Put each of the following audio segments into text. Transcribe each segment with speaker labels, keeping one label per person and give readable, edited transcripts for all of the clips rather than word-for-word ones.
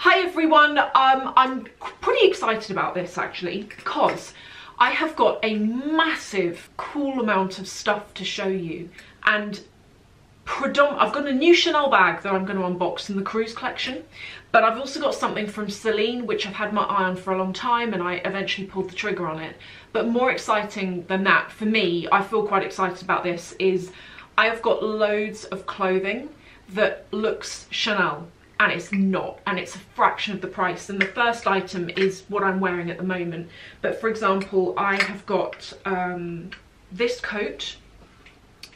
Speaker 1: Hi everyone, I'm pretty excited about this actually because I have got a massive cool amount of stuff to show you, and I've got a new Chanel bag that I'm going to unbox in the cruise collection, but I've also got something from Celine which I've had my eye on for a long time and I eventually pulled the trigger on it. But more exciting than that, for me, I feel quite excited about this, is I have got loads of clothing that looks Chanel. And it's not, and it's a fraction of the price. And the first item is what I'm wearing at the moment. But for example, I have got this coat,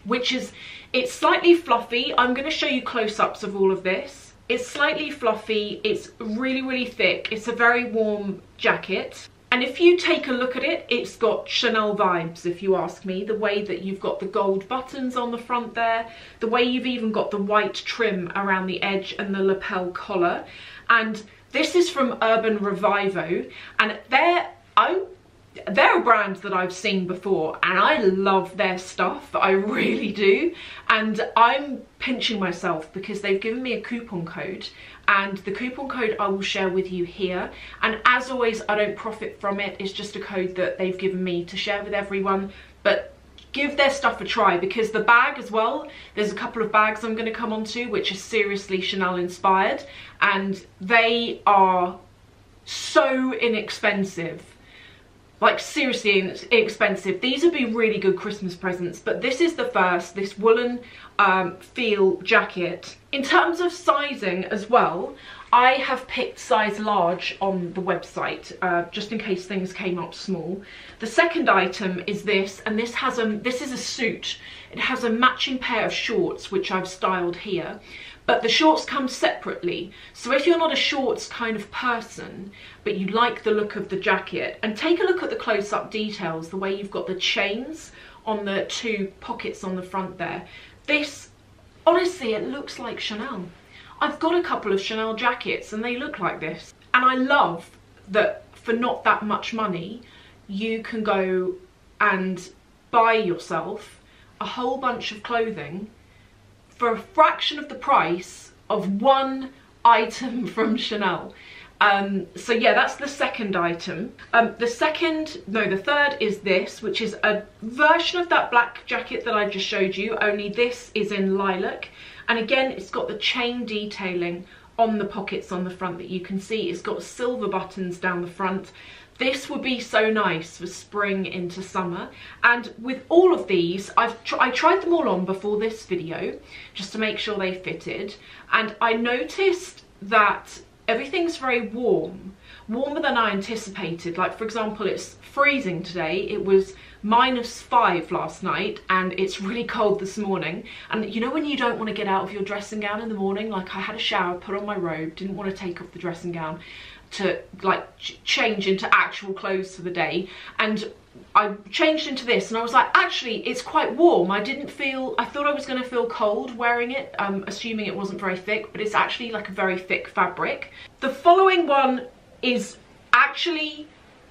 Speaker 1: which is, it's slightly fluffy. I'm going to show you close-ups of all of this. It's slightly fluffy, it's really, really thick. It's a very warm jacket. And if you take a look at it, it's got Chanel vibes, if you ask me. The way that you've got the gold buttons on the front there, the way you've even got the white trim around the edge and the lapel collar. And this is from Urban Revivo, and they're a brand that I've seen before, and I love their stuff, I really do. And I'm pinching myself because they've given me a coupon code, and the coupon code I will share with you here. And as always, I don't profit from it, it's just a code that they've given me to share with everyone. But give their stuff a try, because the bag as well, there's a couple of bags I'm going to come onto which are seriously Chanel inspired, and they are so inexpensive. Like seriously inexpensive. These would be really good Christmas presents, but this is the first, this woolen feel jacket. In terms of sizing as well, I have picked size large on the website, just in case things came up small. The second item is this, and this is a suit. It has a matching pair of shorts, which I've styled here. But the shorts come separately, so if you're not a shorts kind of person, but you like the look of the jacket, and take a look at the close-up details, the way you've got the chains on the two pockets on the front there. This, honestly, it looks like Chanel. I've got a couple of Chanel jackets and they look like this. And I love that for not that much money, you can go and buy yourself a whole bunch of clothing for a fraction of the price of one item from Chanel. So yeah, that's the second item. The third is this, which is a version of that black jacket that I just showed you, only this is in lilac. And again, it's got the chain detailing on the pockets on the front that you can see. It's got silver buttons down the front. This would be so nice for spring into summer. And with all of these, I tried them all on before this video just to make sure they fitted, and I noticed that everything's very warm, warmer than I anticipated. Like for example, it's freezing today. It was -5 last night and it's really cold this morning. And you know when you don't want to get out of your dressing gown in the morning? Like I had a shower, put on my robe, didn't want to take off the dressing gown to like change into actual clothes for the day, and I changed into this and I was like, actually it's quite warm. I thought I was going to feel cold wearing it, assuming it wasn't very thick, but it's actually like a very thick fabric. The following one is actually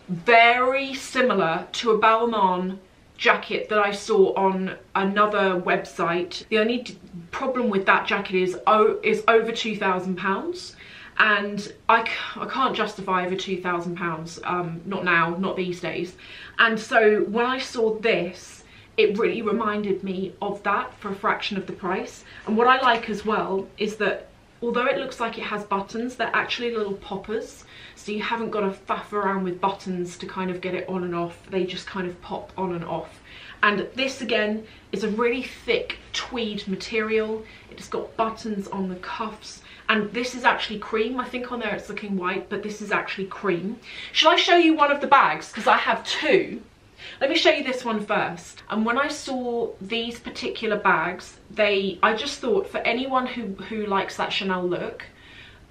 Speaker 1: very similar to a Balmain jacket that I saw on another website. The only problem with that jacket is over £2,000. And I can't justify over £2,000, not now, not these days. And so when I saw this, it really reminded me of that for a fraction of the price. And what I like as well is that although it looks like it has buttons, they're actually little poppers. So you haven't got to faff around with buttons to kind of get it on and off. They just kind of pop on and off. And this again is a really thick tweed material. It's got buttons on the cuffs. And this is actually cream. I think on there it's looking white, but this is actually cream. Shall I show you one of the bags? Because I have two. Let me show you this one first. And when I saw these particular bags, I just thought for anyone who likes that Chanel look,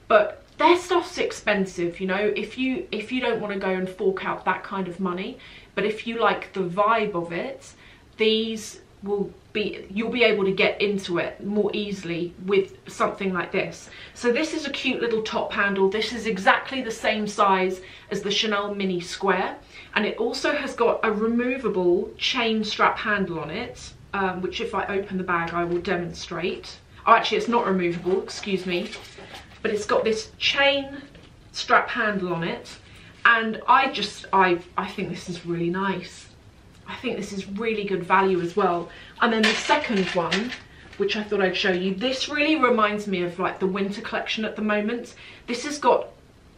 Speaker 1: but their stuff's expensive, you know, if you don't want to go and fork out that kind of money, but if you like the vibe of it, these you'll be able to get into it more easily with something like this. So this is a cute little top handle. This is exactly the same size as the Chanel Mini Square, and it also has got a removable chain strap handle on it, which if I open the bag I will demonstrate. Oh, actually it's not removable, excuse me, but it's got this chain strap handle on it, and I think this is really nice. I think this is really good value as well. And then the second one, which I thought I'd show you, this really reminds me of like the winter collection at the moment. This has got,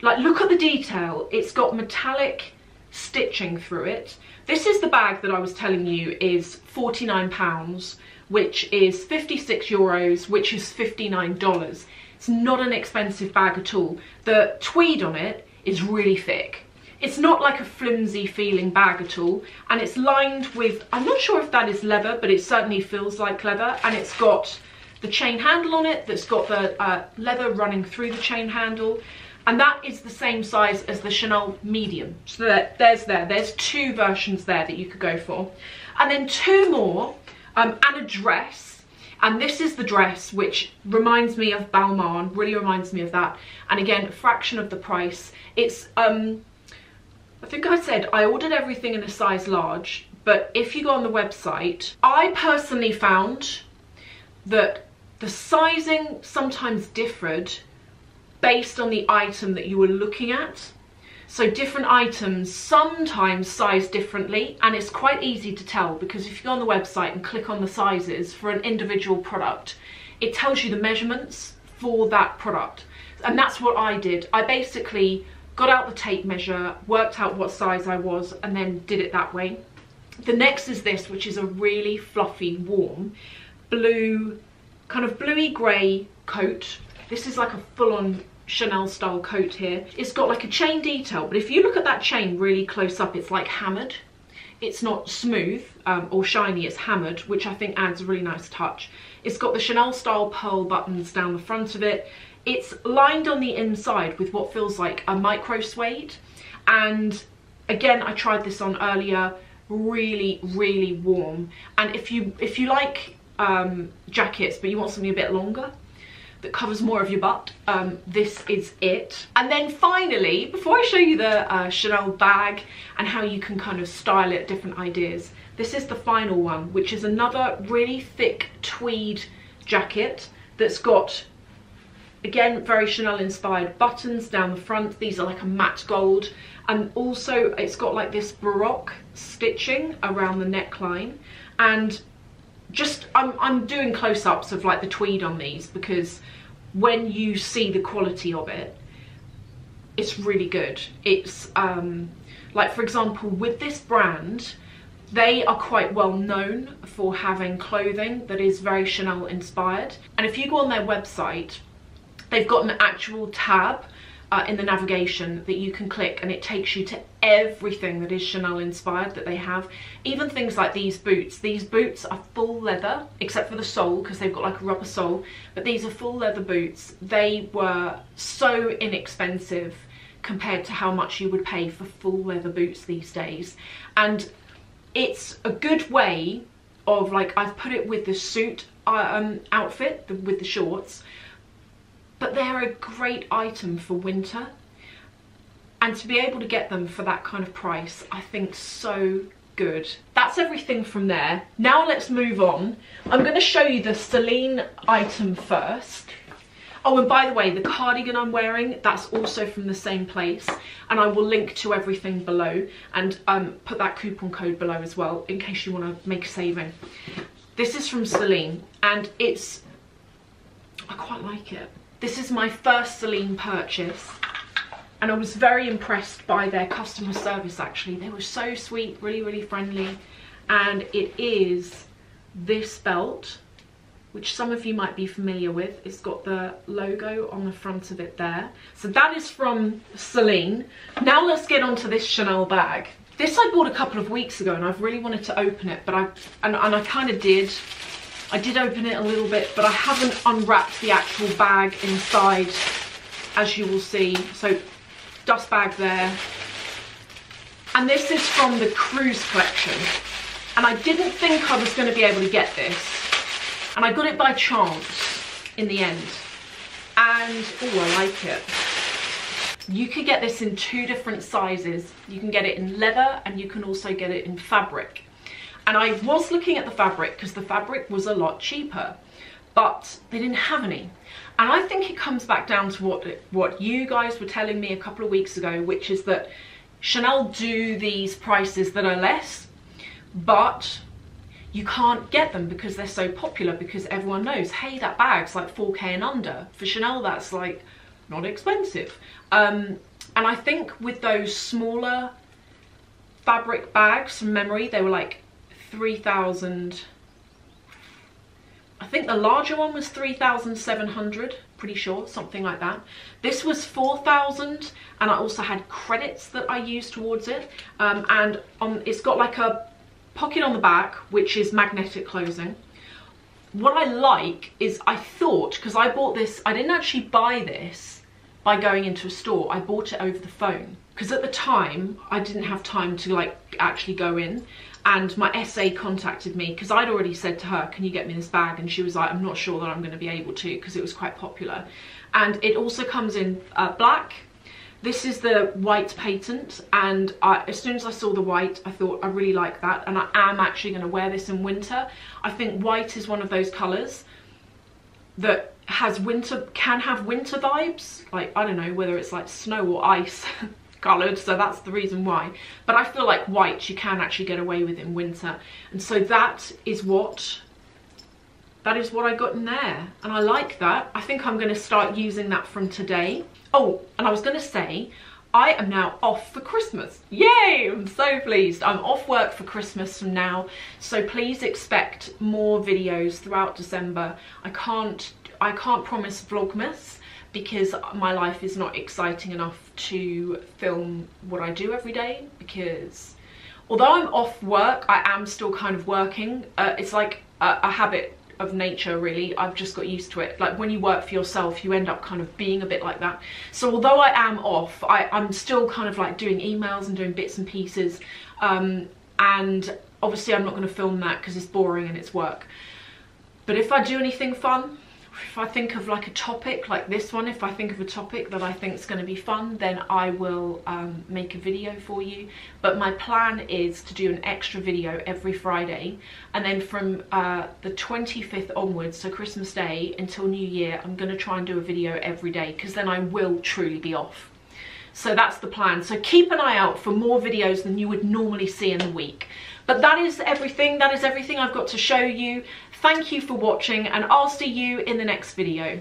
Speaker 1: like, look at the detail. It's got metallic stitching through it. This is the bag that I was telling you is £49, which is 56 euros, which is $59. It's not an expensive bag at all. The tweed on it is really thick. It's not like a flimsy feeling bag at all, and it's lined with, I'm not sure if that is leather, but it certainly feels like leather, and it's got the chain handle on it that's got the leather running through the chain handle, and that is the same size as the Chanel medium. So there's two versions there that you could go for. And then two more, and a dress, and this is the dress, which reminds me of Balmain, really reminds me of that, and again, a fraction of the price. It's I think I said I ordered everything in a size large, but if you go on the website, I personally found that the sizing sometimes differed based on the item that you were looking at. So different items sometimes size differently, and it's quite easy to tell because if you go on the website and click on the sizes for an individual product, it tells you the measurements for that product. And that's what I did. I basically got out the tape measure, worked out what size I was, and then did it that way. The next is this, which is a really fluffy, warm, blue, kind of bluey grey coat. This is like a full-on Chanel style coat here. It's got like a chain detail, but if you look at that chain really close up, it's like hammered. It's not smooth or shiny, it's hammered, which I think adds a really nice touch. It's got the Chanel style pearl buttons down the front of it. It's lined on the inside with what feels like a micro suede, and again, I tried this on earlier, really, really warm. And if you like jackets but you want something a bit longer that covers more of your butt, this is it. And then finally, before I show you the Chanel bag and how you can kind of style it, different ideas, this is the final one, which is another really thick tweed jacket that's got, again, very Chanel inspired buttons down the front. These are like a matte gold, and also it's got like this Baroque stitching around the neckline. And just I'm doing close-ups of like the tweed on these because when you see the quality of it, it's really good. It's like, for example, with this brand, they are quite well known for having clothing that is very Chanel inspired, and if you go on their website, they've got an actual tab in the navigation that you can click, and it takes you to everything that is Chanel inspired that they have. Even things like these boots. These boots are full leather, except for the sole, because they've got like a rubber sole, but these are full leather boots. They were so inexpensive compared to how much you would pay for full leather boots these days. And it's a good way of, like, I've put it with the suit outfit, with the shorts, but they're a great item for winter, and to be able to get them for that kind of price, I think so good. That's everything from there. Now let's move on. I'm going to show you the Celine item first. Oh, and by the way, the cardigan I'm wearing, that's also from the same place, and I will link to everything below and put that coupon code below as well in case you want to make a saving. This is from Celine, and I quite like it. This is my first Celine purchase, and I was very impressed by their customer service actually. They were so sweet, really, really friendly. And it is this belt, which some of you might be familiar with. It's got the logo on the front of it there. So that is from Celine. Now let's get on to this Chanel bag. This I bought a couple of weeks ago, and I've really wanted to open it, but I kind of did. I did open it a little bit, but I haven't unwrapped the actual bag inside, as you will see. So, dust bag there. And this is from the Cruise collection. And I didn't think I was going to be able to get this. And I got it by chance in the end. And, oh, I like it. You can get this in two different sizes. You can get it in leather, and you can also get it in fabric. And I was looking at the fabric because the fabric was a lot cheaper, but they didn't have any. And I think it comes back down to what you guys were telling me a couple of weeks ago, which is that Chanel do these prices that are less, but you can't get them because they're so popular, because everyone knows, hey, that bag's like 4K and under. For Chanel, that's like not expensive. And I think with those smaller fabric bags, from memory, they were like 3,000. I think the larger one was 3,700, pretty sure, something like that. This was 4,000, and I also had credits that I used towards it. And it's got like a pocket on the back, which is magnetic closing. What I like is, I thought, because I bought this, I didn't actually buy this by going into a store, I bought it over the phone. Because at the time, I didn't have time to like actually go in. And my SA contacted me because I'd already said to her, can you get me this bag? And she was like, I'm not sure that I'm going to be able to, because it was quite popular. And it also comes in black. This is the white patent, and as soon as I saw the white, I thought I really like that, and I am actually going to wear this in winter. I think white is one of those colours that has can have winter vibes. Like, I don't know whether it's like snow or ice coloured, so that's the reason why. But I feel like white you can actually get away with in winter, and so that is what I got in there, and I like that. I think I'm going to start using that from today. Oh, and I was going to say, I am now off for Christmas. Yay! I'm so pleased. I'm off work for Christmas from now, so please expect more videos throughout December. I can't promise Vlogmas because my life is not exciting enough to film what I do every day, because although I'm off work, I am still kind of working. It's like a habit of nature, really. I've just got used to it. Like, when you work for yourself, you end up kind of being a bit like that. So although I am off, I'm still kind of like doing emails and doing bits and pieces, and obviously I'm not going to film that because it's boring and it's work. But if I do anything fun, if I think of like a topic like this one, if I think of a topic that I think is going to be fun, then I will make a video for you. But my plan is to do an extra video every Friday, and then from the 25th onwards, so Christmas Day until New Year, I'm going to try and do a video every day, because then I will truly be off. So that's the plan. So keep an eye out for more videos than you would normally see in the week. But that is everything. That is everything I've got to show you. Thank you for watching, and I'll see you in the next video.